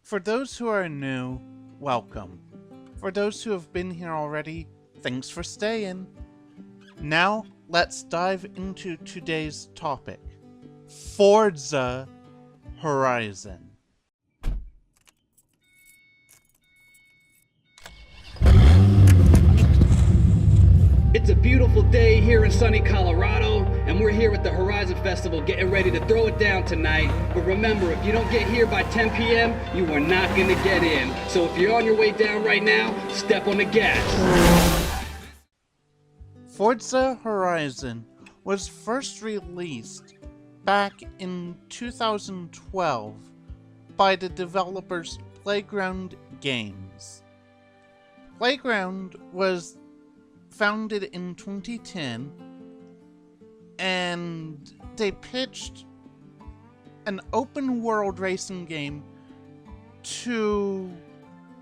For those who are new, welcome. For those who have been here already, thanks for staying. Now, let's dive into today's topic. Forza Horizon. It's a beautiful day here in sunny Colorado, and we're here at the Horizon Festival getting ready to throw it down tonight. But remember, if you don't get here by 10 p.m., you are not going to get in. So if you're on your way down right now, step on the gas. Forza Horizon was first released back in 2012 by the developers Playground Games. Playground was founded in 2010, and they pitched an open world racing game to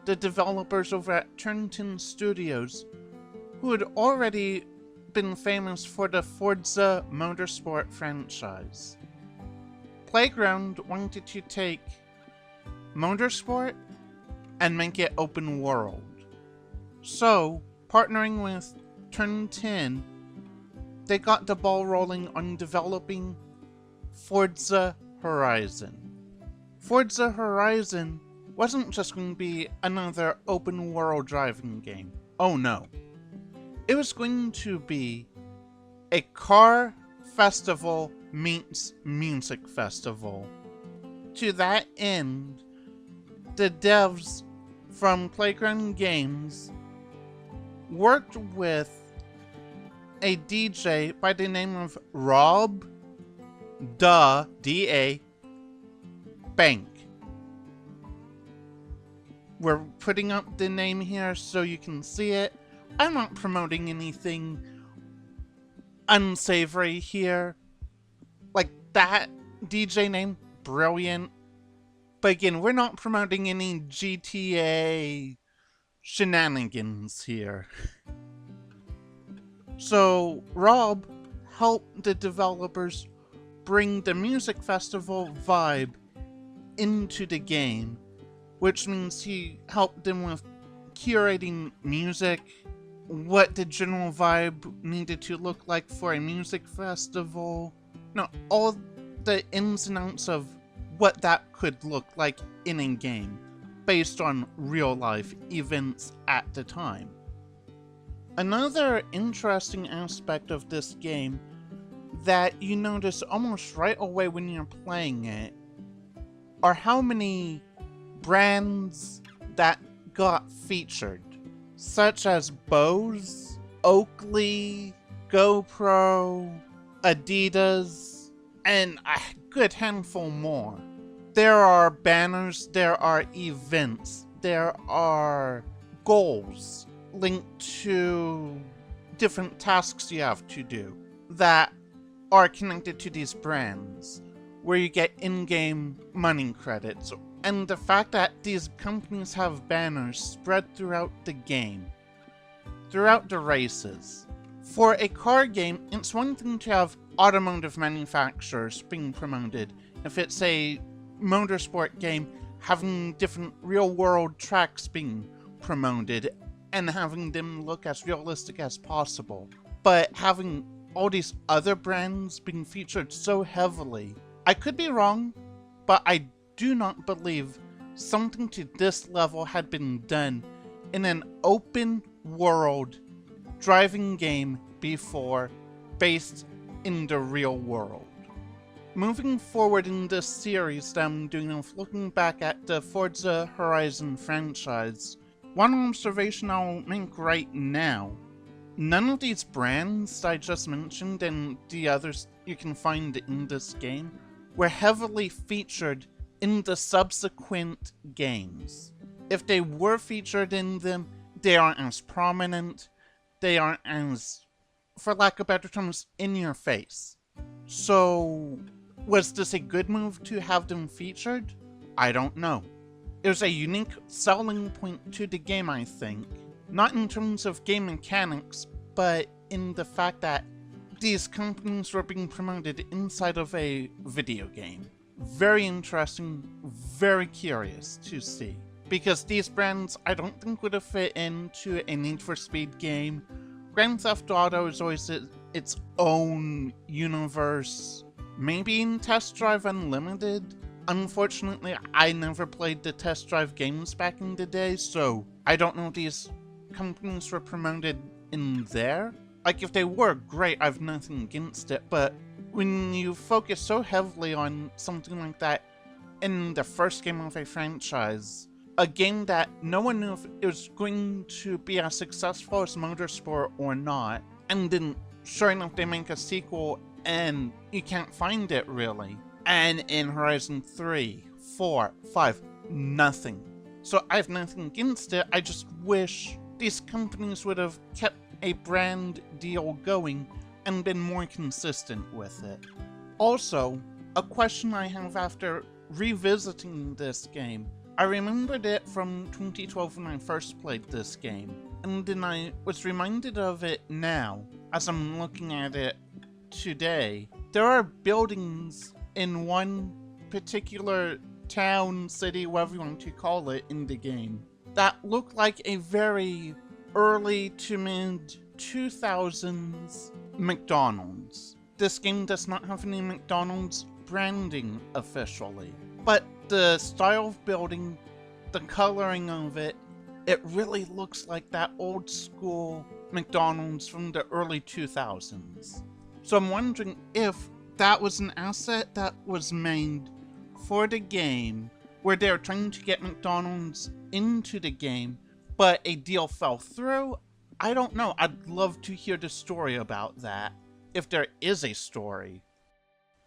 the developers over at Turn 10 Studios, who had already been famous for the Forza Motorsport franchise. Playground wanted to take motorsport and make it open world. So, partnering with Turn 10, they got the ball rolling on developing Forza Horizon. Forza Horizon wasn't just going to be another open world driving game. Oh no. It was going to be a car festival meets music festival. To that end, the devs from Playground Games worked with a DJ by the name of Rob D.A. Bank. We're putting up the name here so you can see it. I'm not promoting anything unsavory here. Like, that DJ name, brilliant. But again, we're not promoting any GTA shenanigans here. So, Rob helped the developers bring the music festival vibe into the game, which means he helped them with curating music, what the general vibe needed to look like for a music festival, all the ins and outs of what that could look like in a game, based on real-life events at the time. Another interesting aspect of this game that you notice almost right away when you're playing it are how many brands that got featured, such as Bose, Oakley, GoPro, Adidas, and a good handful more. There are banners, there are events, there are goals linked to different tasks you have to do that are connected to these brands, where you get in-game money credits. And the fact that these companies have banners spread throughout the game, throughout the races. For a car game, it's one thing to have automotive manufacturers being promoted. If it's a motorsport game, having different real-world tracks being promoted and having them look as realistic as possible. But having all these other brands being featured so heavily, I could be wrong, but I do not believe something to this level had been done in an open world driving game before, based in the real world. Moving forward in this series that I'm doing of looking back at the Forza Horizon franchise, one observation I'll make right now: none of these brands I just mentioned and the others you can find in this game were heavily featured in the subsequent games. If they were featured in them, they aren't as prominent, they aren't as, for lack of better terms, in your face. So, was this a good move to have them featured? I don't know. It was a unique selling point to the game, I think. Not in terms of game mechanics, but in the fact that these companies were being promoted inside of a video game. very interesting, very curious to see. Because these brands I don't think would have fit into a Need for Speed game. Grand Theft Auto is always its own universe. Maybe in Test Drive Unlimited? Unfortunately, I never played the Test Drive games back in the day, so I don't know if these companies were promoted in there. Like, if they were, great, I've nothing against it, but when you focus so heavily on something like that in the first game of a franchise, a game that no one knew if it was going to be as successful as Motorsport or not, and then sure enough they make a sequel and you can't find it really. And in Horizon 3, 4, 5, nothing. So I have nothing against it, I just wish these companies would have kept a brand deal going and been more consistent with it. Also, a question I have after revisiting this game. I remembered it from 2012 when I first played this game, and then I was reminded of it now as I'm looking at it today. There are buildings in one particular town, city, whatever you want to call it, in the game that look like a very early to mid 2000s McDonald's. This game does not have any McDonald's branding officially, but the style of building, the coloring of it, it really looks like that old school McDonald's from the early 2000s. So I'm wondering if that was an asset that was made for the game, where they were trying to get McDonald's into the game, but a deal fell through. I don't know. I'd love to hear the story about that, if there is a story.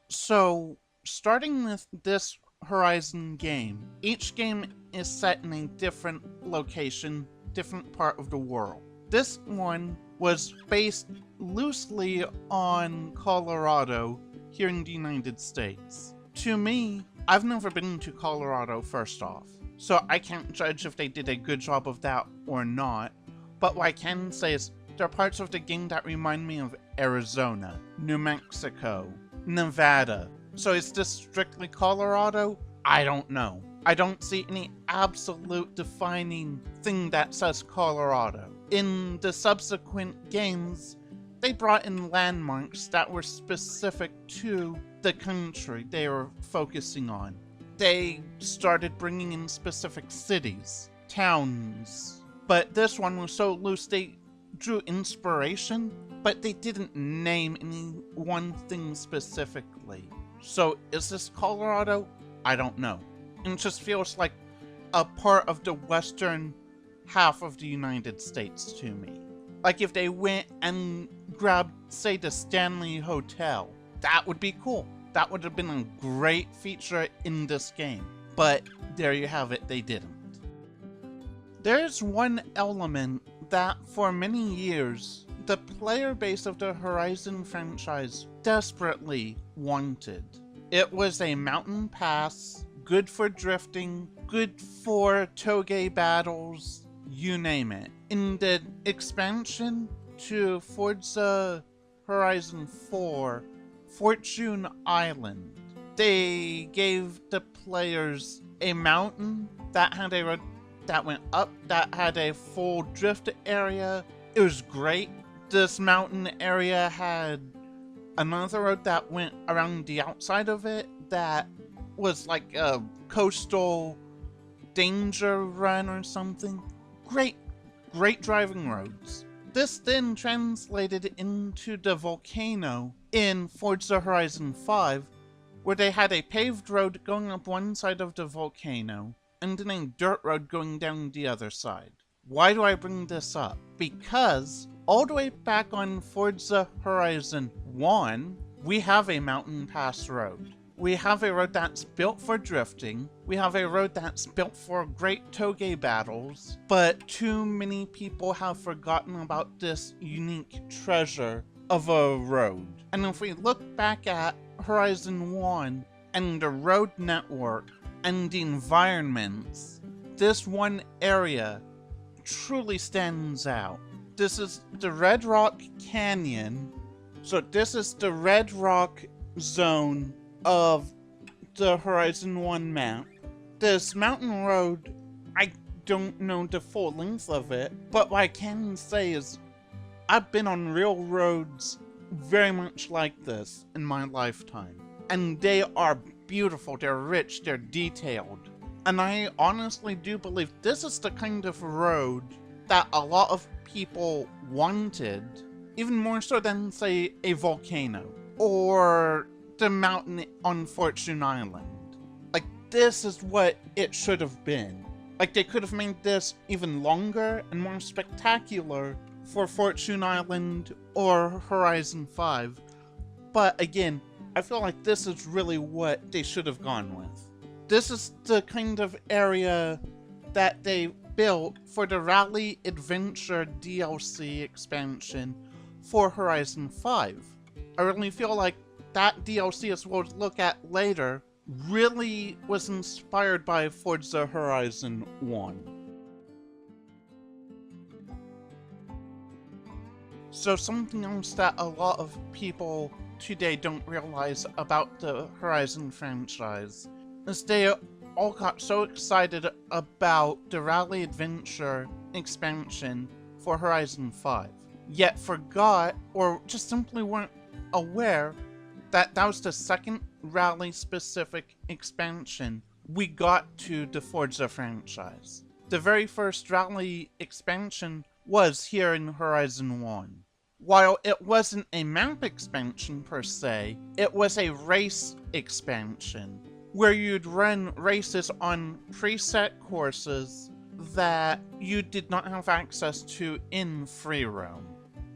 So, starting with this Horizon game, each game is set in a different location, different part of the world. This one was based loosely on Colorado here in the United States. To me, I've never been to Colorado first off, so I can't judge if they did a good job of that or not, but what I can say is there are parts of the game that remind me of Arizona, New Mexico, Nevada. So is this strictly Colorado? I don't know. I don't see any absolute defining thing that says Colorado. In the subsequent games, they brought in landmarks that were specific to the country they were focusing on. They started bringing in specific cities, towns, but this one was so loose they drew inspiration, but they didn't name any one thing specifically. So is this Colorado? I don't know. It just feels like a part of the western half of the United States to me. Like if they went and grabbed, say, the Stanley Hotel, that would be cool. That would have been a great feature in this game. But there you have it, they didn't. There's one element that for many years the player base of the Horizon franchise desperately wanted. It was a mountain pass, good for drifting, good for toge battles, you name it. In the expansion to Forza Horizon 4, Fortune Island, they gave the players a mountain that had a road that went up, that had a full drift area. It was great. This mountain area had another road that went around the outside of it that was like a coastal danger run or something. Great driving roads. This then translated into the volcano in Forza Horizon 5, where they had a paved road going up one side of the volcano, and then a dirt road going down the other side. Why do I bring this up? Because all the way back on Forza Horizon 1, we have a mountain pass road. We have a road that's built for drifting. We have a road that's built for great toge battles, but too many people have forgotten about this unique treasure of a road. And if we look back at Horizon 1 and the road network and the environments, this one area truly stands out. This is the Red Rock Canyon. So this is the Red Rock zone of the Horizon 1 map. This mountain road, I don't know the full length of it, but what I can say is I've been on real roads very much like this in my lifetime. And they are beautiful, they're rich, they're detailed. And I honestly do believe this is the kind of road that a lot of people wanted, even more so than, say, a volcano or the mountain on Fortune Island. Like, this is what it should have been. Like, they could have made this even longer and more spectacular for Fortune Island or Horizon 5. But again, I feel like this is really what they should have gone with. This is the kind of area that they built for the Rally Adventure DLC expansion for Horizon 5. I really feel like that DLC, as we'll look at later, really was inspired by Forza Horizon 1. So something else that a lot of people today don't realize about the Horizon franchise is they all got so excited about the Rally Adventure expansion for Horizon 5, yet forgot or just simply weren't aware that that was the second Rally-specific expansion we got to the Forza franchise. The very first Rally expansion was here in Horizon 1. While it wasn't a map expansion per se, it was a race expansion, where you'd run races on preset courses that you did not have access to in free roam.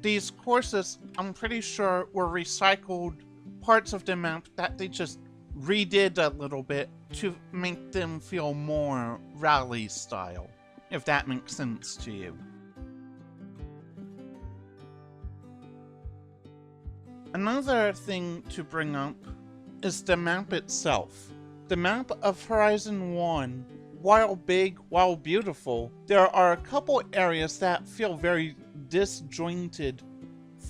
These courses, I'm pretty sure, were recycled parts of the map that they just redid a little bit to make them feel more rally style, if that makes sense to you. Another thing to bring up is the map itself. The map of Horizon 1, while big, while beautiful, there are a couple areas that feel very disjointed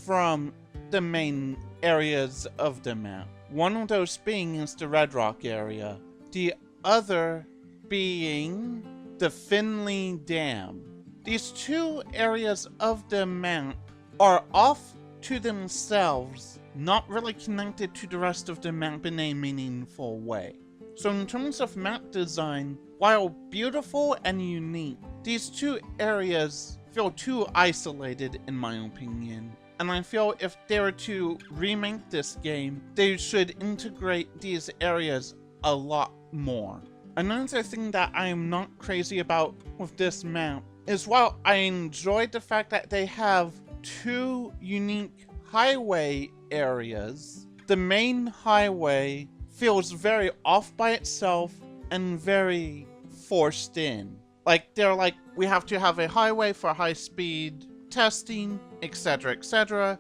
from the main areas of the map. One of those being is the Red Rock area. The other being the Finley Dam. These two areas of the map are off to themselves, not really connected to the rest of the map in a meaningful way. So in terms of map design, while beautiful and unique, these two areas feel too isolated in my opinion. And I feel if they were to remake this game, they should integrate these areas a lot more. Another thing that I am not crazy about with this map is while I enjoyed the fact that they have two unique highway areas, the main highway feels very off by itself and very forced in. Like, they're like, we have to have a highway for high speed testing, etc, etc.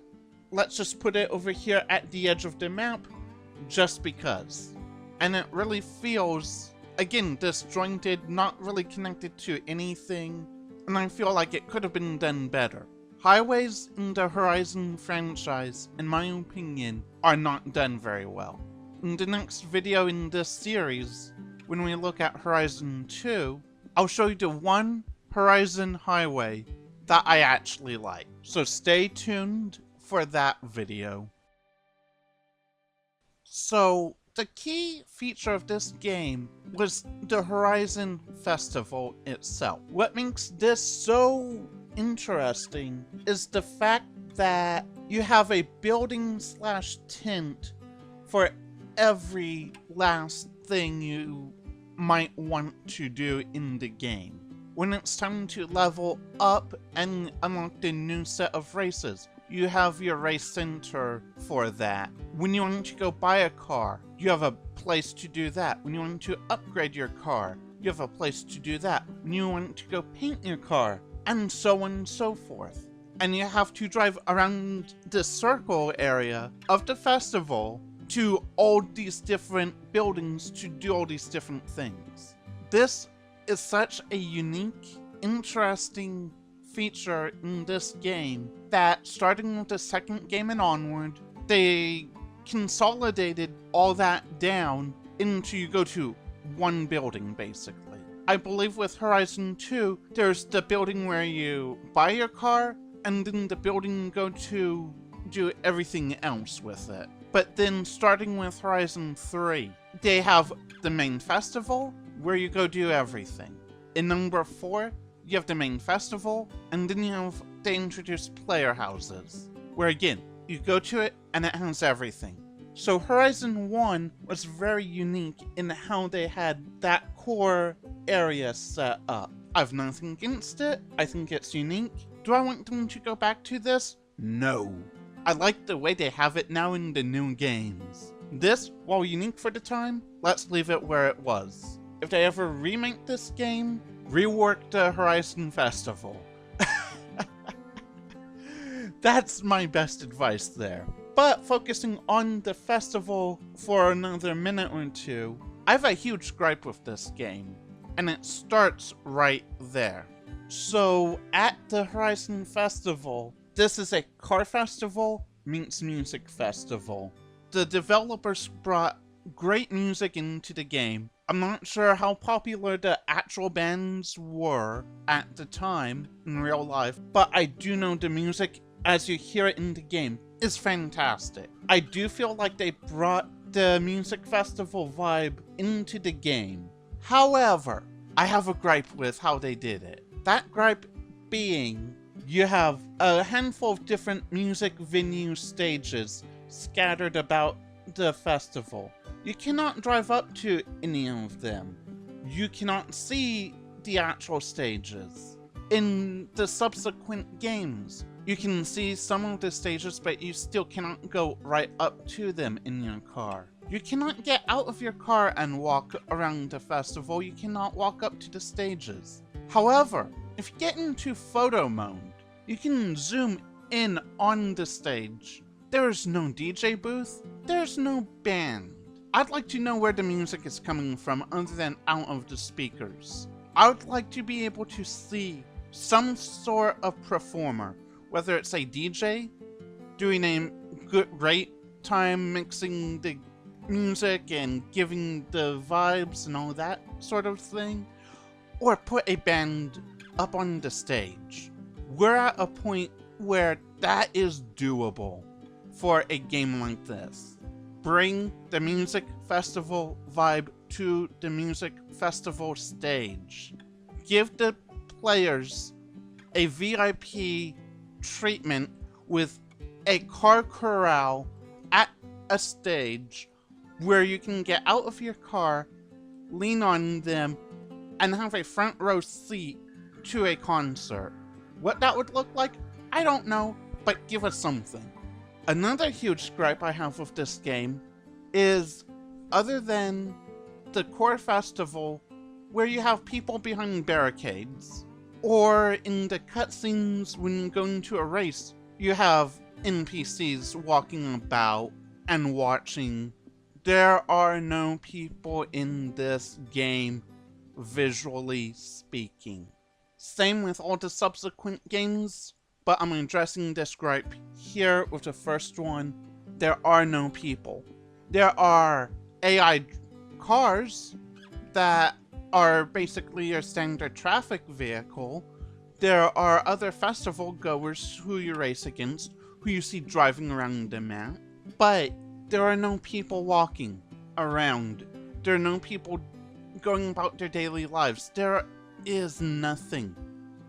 Let's just put it over here at the edge of the map, just because. And it really feels, again, disjointed, not really connected to anything, and I feel like it could have been done better. Highways in the Horizon franchise, in my opinion, are not done very well. In the next video in this series, when we look at Horizon 2, I'll show you the one Horizon highway that I actually like. So stay tuned for that video. So, the key feature of this game was the Horizon Festival itself. What makes this so interesting is the fact that you have a building / tent for every last thing you might want to do in the game. When it's time to level up and unlock the new set of races, you have your race center for that. When you want to go buy a car, you have a place to do that. When you want to upgrade your car, you have a place to do that. When you want to go paint your car, and so on and so forth. And you have to drive around the circle area of the festival to all these different buildings to do all these different things. This is such a unique, interesting feature in this game that, starting with the second game and onward, they consolidated all that down into, you go to one building, basically. I believe with Horizon 2, there's the building where you buy your car, and then the building you go to do everything else with it. But then starting with Horizon 3, they have the main festival, where you go do everything. In number 4, you have the main festival, and then they introduce player houses, where again, you go to it, and it has everything. So Horizon 1 was very unique in how they had that core area set up. I've nothing against it, I think it's unique. Do I want them to go back to this? No. I like the way they have it now in the new games. This, while unique for the time, let's leave it where it was. If they ever remake this game, rework the Horizon Festival. That's my best advice there. But focusing on the festival for another minute or two, I have a huge gripe with this game, and it starts right there. So at the Horizon Festival, this is a car festival meets music festival. The developers brought great music into the game. I'm not sure how popular the actual bands were at the time in real life, but I do know the music, as you hear it in the game, is fantastic. I do feel like they brought the music festival vibe into the game. However, I have a gripe with how they did it. That gripe being, you have a handful of different music venue stages scattered about the festival. You cannot drive up to any of them. You cannot see the actual stages. In the subsequent games, you can see some of the stages, but you still cannot go right up to them in your car. You cannot get out of your car and walk around the festival. You cannot walk up to the stages. However, if you get into photo mode, you can zoom in on the stage. There is no DJ booth. There's no band. I'd like to know where the music is coming from other than out of the speakers. I would like to be able to see some sort of performer, whether it's a DJ doing a great time mixing the music and giving the vibes and all that sort of thing, or put a band up on the stage. We're at a point where that is doable for a game like this. Bring the music festival vibe to the music festival stage. Give the players a VIP treatment with a car corral at a stage where you can get out of your car, lean on them, and have a front row seat to a concert. What that would look like, I don't know, but give us something. Another huge gripe I have with this game is, other than the core festival where you have people behind barricades, or in the cutscenes when you go into a race, you have NPCs walking about and watching. There are no people in this game, visually speaking. Same with all the subsequent games, but I'm addressing this gripe here with the first one. There are no people. There are AI cars that are basically your standard traffic vehicle. There are other festival goers who you race against, who you see driving around the map, but there are no people walking around. There are no people going about their daily lives. There is nothing.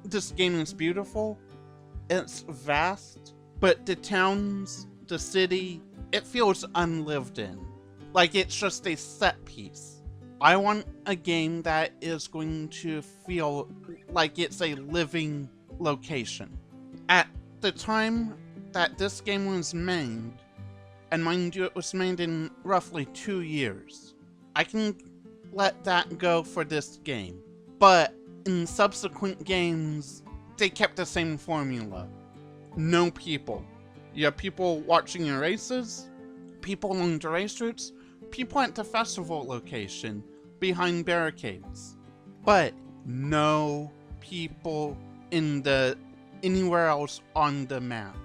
This game is beautiful. It's vast, but the towns, the city, it feels unlived in. Like it's just a set piece. I want a game that is going to feel like it's a living location. At the time that this game was made, and mind you, it was made in roughly 2 years, I can let that go for this game. But in subsequent games, they kept the same formula. No people. You have people watching your races, people along the race routes, people at the festival location, behind barricades. But no people anywhere else on the map.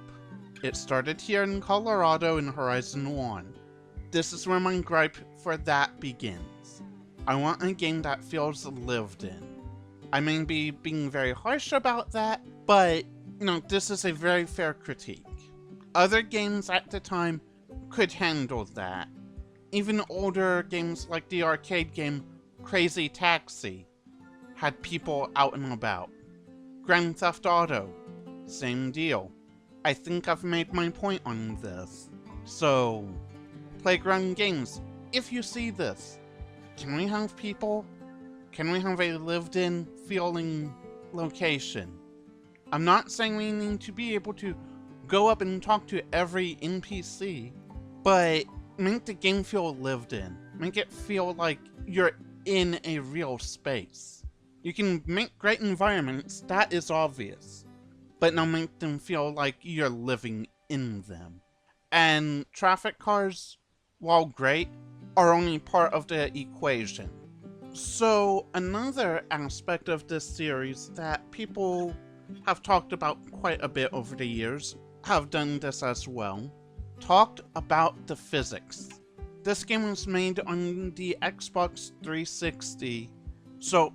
It started here in Colorado in Horizon 1. this is where my gripe for that begins. I want a game that feels lived in. I may be being very harsh about that, but this is a very fair critique. Other games at the time could handle that. Even older games like the arcade game Crazy Taxi had people out and about. Grand Theft Auto, same deal. I think I've made my point on this. So, Playground Games, if you see this, can we have people? Can we have a lived-in feeling location? I'm not saying we need to be able to go up and talk to every NPC, but make the game feel lived in. Make it feel like you're in a real space. You can make great environments, that is obvious, but now make them feel like you're living in them. And traffic cars, while great, are only part of the equation. So another aspect of this series that people have talked about quite a bit over the years, have done this as well, talked about the physics. This game was made on the Xbox 360, so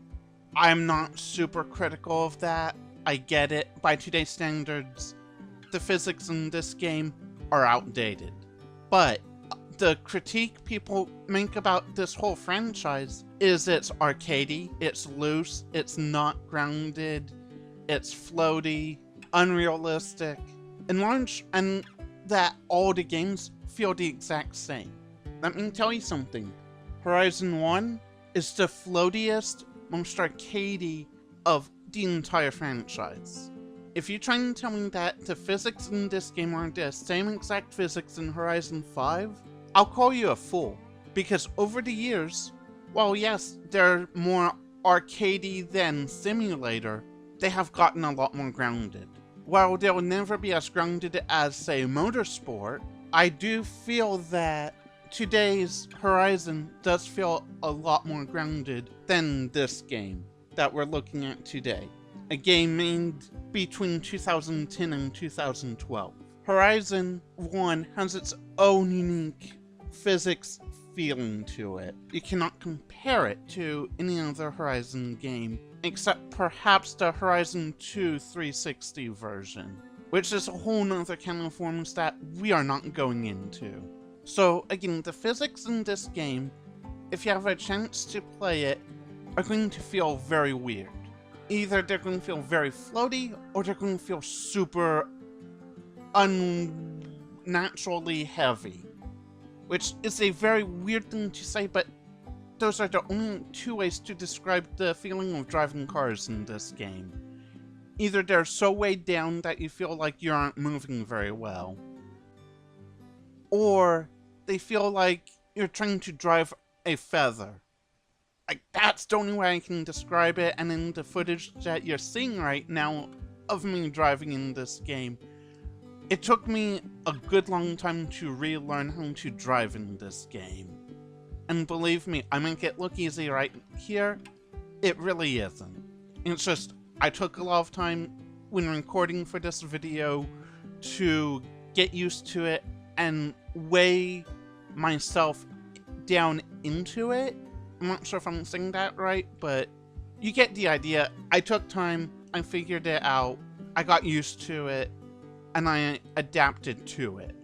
I'm not super critical of that. I get it. By today's standards, the physics in this game are outdated. But the critique people make about this whole franchise is it's arcadey, it's loose, it's not grounded, it's floaty, unrealistic, and that all the games feel the exact same. Let me tell you something. Horizon 1 is the floatiest, most arcadey of the entire franchise. If you're trying to tell me that the physics in this game are the same exact physics in Horizon 5, I'll call you a fool. Because over the years, while yes, they're more arcadey than simulator, they have gotten a lot more grounded. While they'll never be as grounded as, say, Motorsport, I do feel that today's Horizon does feel a lot more grounded than this game that we're looking at today. A game made between 2010 and 2012. Horizon 1 has its own unique physics feeling to it. You cannot compare it to any other Horizon game, except perhaps the Horizon 2 360 version, which is a whole nother can of worms that we are not going into. So again, the physics in this game, if you have a chance to play it, are going to feel very weird. Either they're going to feel very floaty, or they're going to feel super unnaturally heavy. Which is a very weird thing to say, but those are the only two ways to describe the feeling of driving cars in this game. Either they're so weighed down that you feel like you aren't moving very well, or they feel like you're trying to drive a feather. Like, that's the only way I can describe it, and in the footage that you're seeing right now of me driving in this game, it took me a good long time to relearn how to drive in this game. And believe me, I make it look easy right here. It really isn't. It's just, I took a lot of time when recording for this video to get used to it and weigh myself down into it. I'm not sure if I'm saying that right, but you get the idea. I took time, I figured it out, I got used to it, and I adapted to it.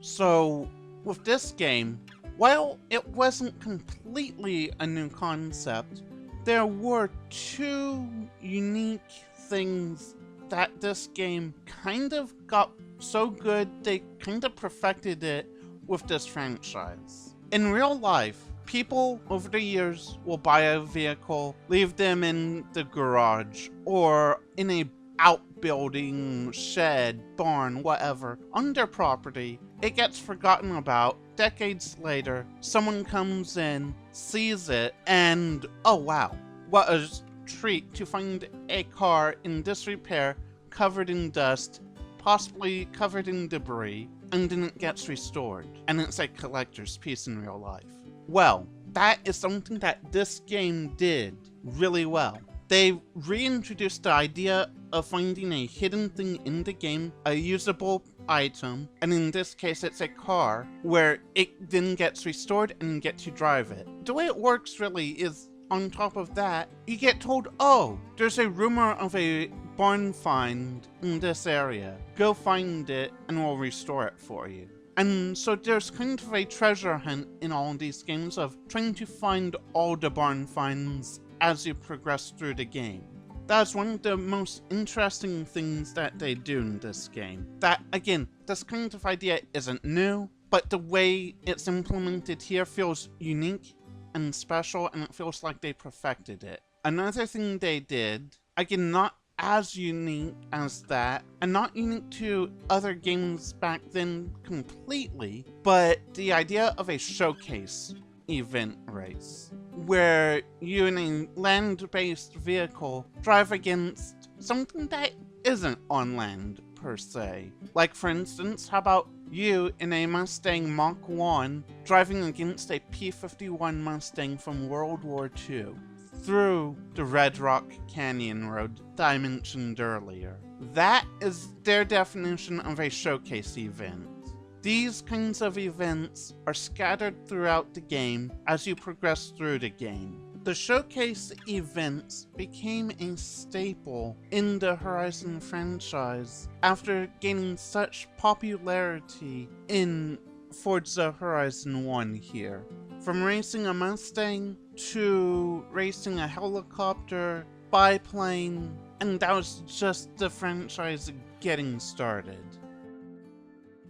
So, with this game, while it wasn't completely a new concept, there were two unique things that this game kind of got so good they kind of perfected it with this franchise. In real life, people over the years will buy a vehicle, leave them in the garage, or in a outbuilding, shed, barn, whatever, on their property. It gets forgotten about. Decades later, someone comes in, sees it, and oh wow, what a treat to find a car in disrepair, covered in dust, possibly covered in debris, and then it gets restored, and it's a collector's piece in real life. Well, that is something that this game did really well. They reintroduced the idea of finding a hidden thing in the game, a usable item, and in this case it's a car, where it then gets restored and you get to drive it. The way it works really is, on top of that, you get told, oh, there's a rumor of a barn find in this area. Go find it and we'll restore it for you. And so there's kind of a treasure hunt in all these games of trying to find all the barn finds as you progress through the game. That's one of the most interesting things that they do in this game. That, again, this kind of idea isn't new, but the way it's implemented here feels unique and special, and it feels like they perfected it. Another thing they did, again, not as unique as that, and not unique to other games back then completely, but the idea of a showcase event race, where you in a land-based vehicle drive against something that isn't on land per se. Like, for instance, how about you in a Mustang Mach 1 driving against a P-51 Mustang from World War II through the Red Rock Canyon Road that I mentioned earlier. That is their definition of a showcase event. These kinds of events are scattered throughout the game as you progress through the game. The showcase events became a staple in the Horizon franchise after gaining such popularity in Forza Horizon 1 here. From racing a Mustang to racing a helicopter, biplane, and that was just the franchise getting started.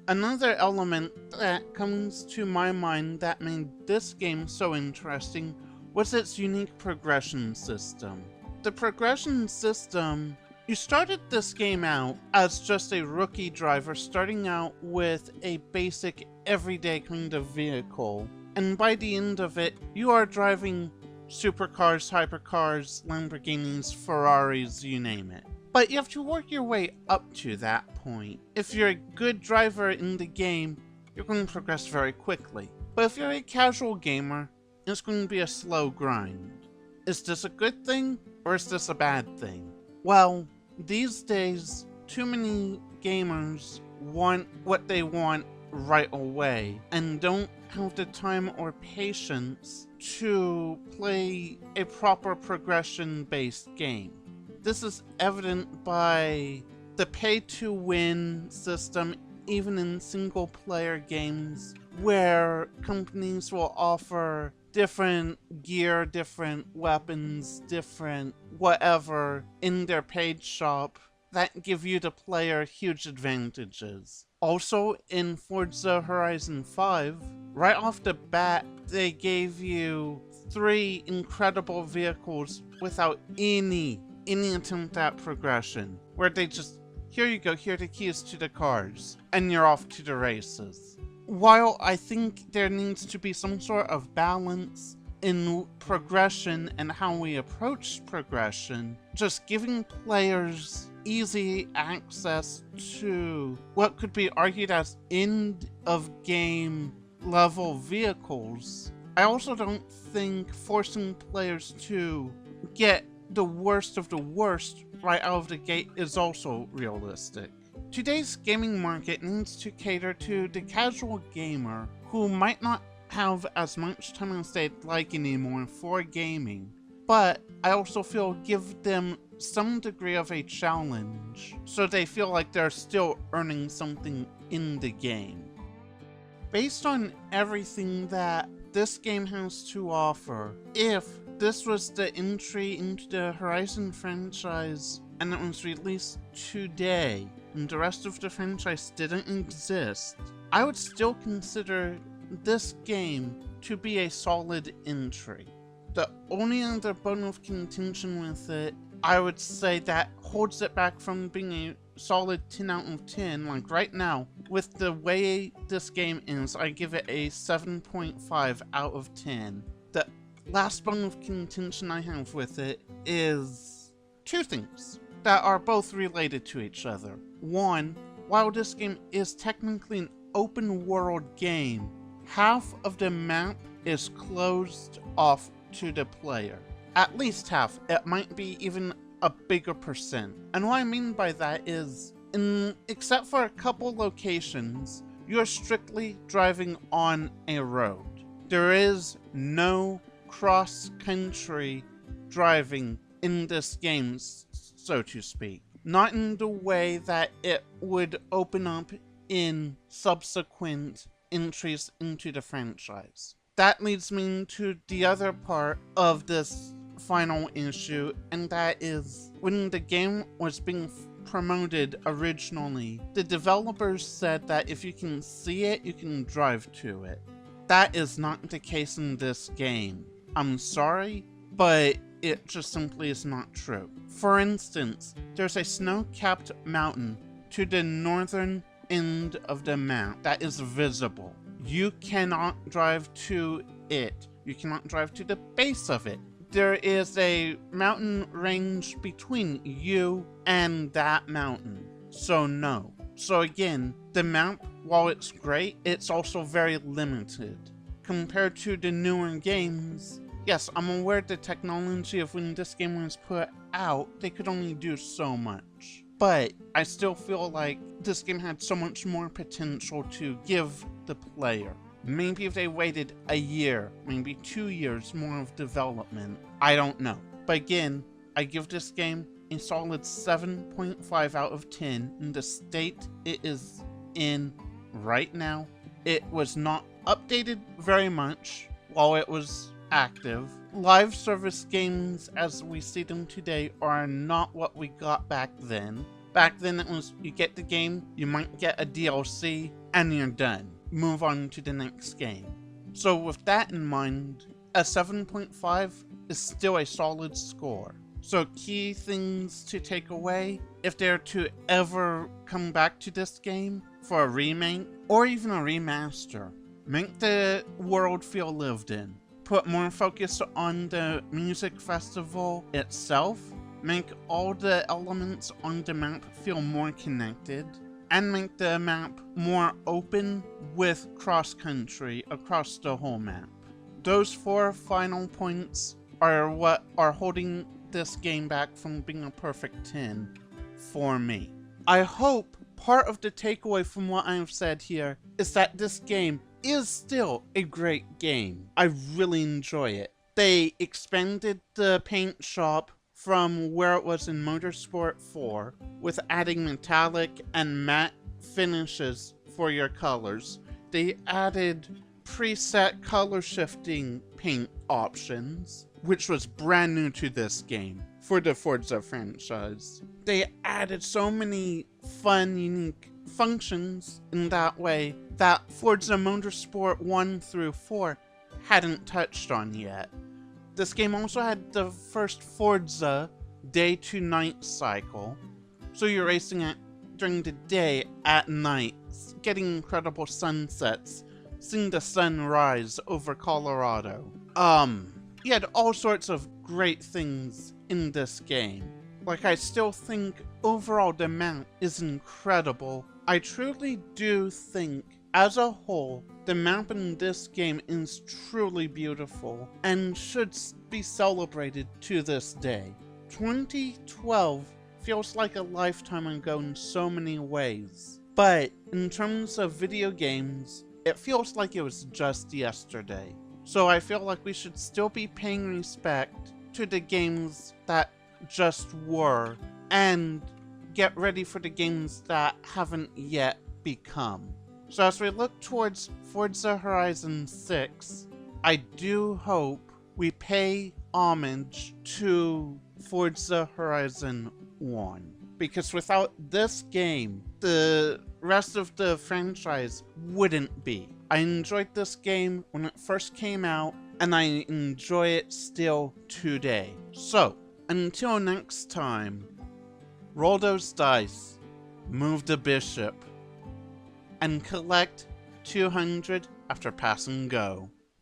Another element that comes to my mind that made this game so interesting was its unique progression system. The progression system, you started this game out as just a rookie driver starting out with a basic everyday kind of vehicle, and by the end of it, you are driving supercars, hypercars, Lamborghinis, Ferraris, you name it. But you have to work your way up to that point. If you're a good driver in the game, you're going to progress very quickly. But if you're a casual gamer, it's going to be a slow grind. Is this a good thing, or is this a bad thing? Well, these days, too many gamers want what they want right away, and don't have the time or patience to play a proper progression-based game. This is evident by the pay-to-win system, even in single-player games, where companies will offer different gear, different weapons, different whatever in their paid shop that give you, the player, huge advantages. Also, in Forza Horizon 5, right off the bat, they gave you 3 incredible vehicles without any attempt at progression, where they just, here you go, here are the keys to the cars, and you're off to the races. While I think there needs to be some sort of balance in progression and how we approach progression, just giving players easy access to what could be argued as end-of-game level vehicles, I also don't think forcing players to get the worst of the worst right out of the gate is also realistic. Today's gaming market needs to cater to the casual gamer who might not have as much time as they'd like anymore for gaming, but I also feel give them some degree of a challenge so they feel like they're still earning something in the game. Based on everything that this game has to offer, if this was the entry into the Horizon franchise and it was released today, and the rest of the franchise didn't exist, I would still consider this game to be a solid entry. The only other bone of contention with it, I would say, that holds it back from being a solid 10 out of 10, like right now, with the way this game is, I give it a 7.5 out of 10. The last bone of contention I have with it is 2 things that are both related to each other. One, while this game is technically an open world game, half of the map is closed off to the player. At least half. It might be even a bigger percent. And what I mean by that is, Except for a couple locations, you're strictly driving on a road. There is no cross-country driving in this game, so to speak. Not in the way that it would open up in subsequent entries into the franchise. That leads me to the other part of this final issue, and that is when the game was being promoted originally, the developers said that if you can see it, you can drive to it. That is not the case in this game. I'm sorry, but it just simply is not true. For instance, there's a snow-capped mountain to the northern end of the map that is visible. You cannot drive to it. You cannot drive to the base of it. There is a mountain range between you and that mountain. So no. So again, the map, while it's great, it's also very limited. Compared to the newer games, yes, I'm aware the technology of when this game was put out, they could only do so much. But I still feel like this game had so much more potential to give the player. Maybe if they waited a year, maybe 2 years more of development, I don't know. But again, I give this game a solid 7.5 out of 10 in the state it is in right now. It was not updated very much while it was active. Live service games as we see them today are not what we got back then. Back then it was, you get the game, you might get a DLC, and you're done. Move on to the next game. So with that in mind, a 7.5 is still a solid score. So key things to take away, if they're to ever come back to this game for a remake, or even a remaster, make the world feel lived in. Put more focus on the music festival itself, make all the elements on the map feel more connected, and make the map more open with cross-country across the whole map. Those 4 final points are what are holding this game back from being a perfect 10 for me. I hope part of the takeaway from what I've said here is that this game is still a great game. I really enjoy it. They expanded the paint shop from where it was in Motorsport 4 with adding metallic and matte finishes for your colors. They added preset color shifting paint options, which was brand new to this game for the Forza franchise. They added so many fun, unique functions in that way that Forza Motorsport 1 through 4 hadn't touched on yet. This game also had the first Forza day to night cycle, so you're racing it during the day at night, getting incredible sunsets, seeing the sun rise over Colorado. You had all sorts of great things in this game. Like, I still think overall the map is incredible. I truly do think, as a whole, the map in this game is truly beautiful and should be celebrated to this day. 2012 feels like a lifetime ago in so many ways, but in terms of video games, it feels like it was just yesterday. So I feel like we should still be paying respect to the games that just were, and get ready for the games that haven't yet become. So as we look towards Forza Horizon 6, I do hope we pay homage to Forza Horizon 1. Because without this game, the rest of the franchise wouldn't be. I enjoyed this game when it first came out, and I enjoy it still today. So, until next time, roll those dice, move the bishop, and collect 200 after passing go.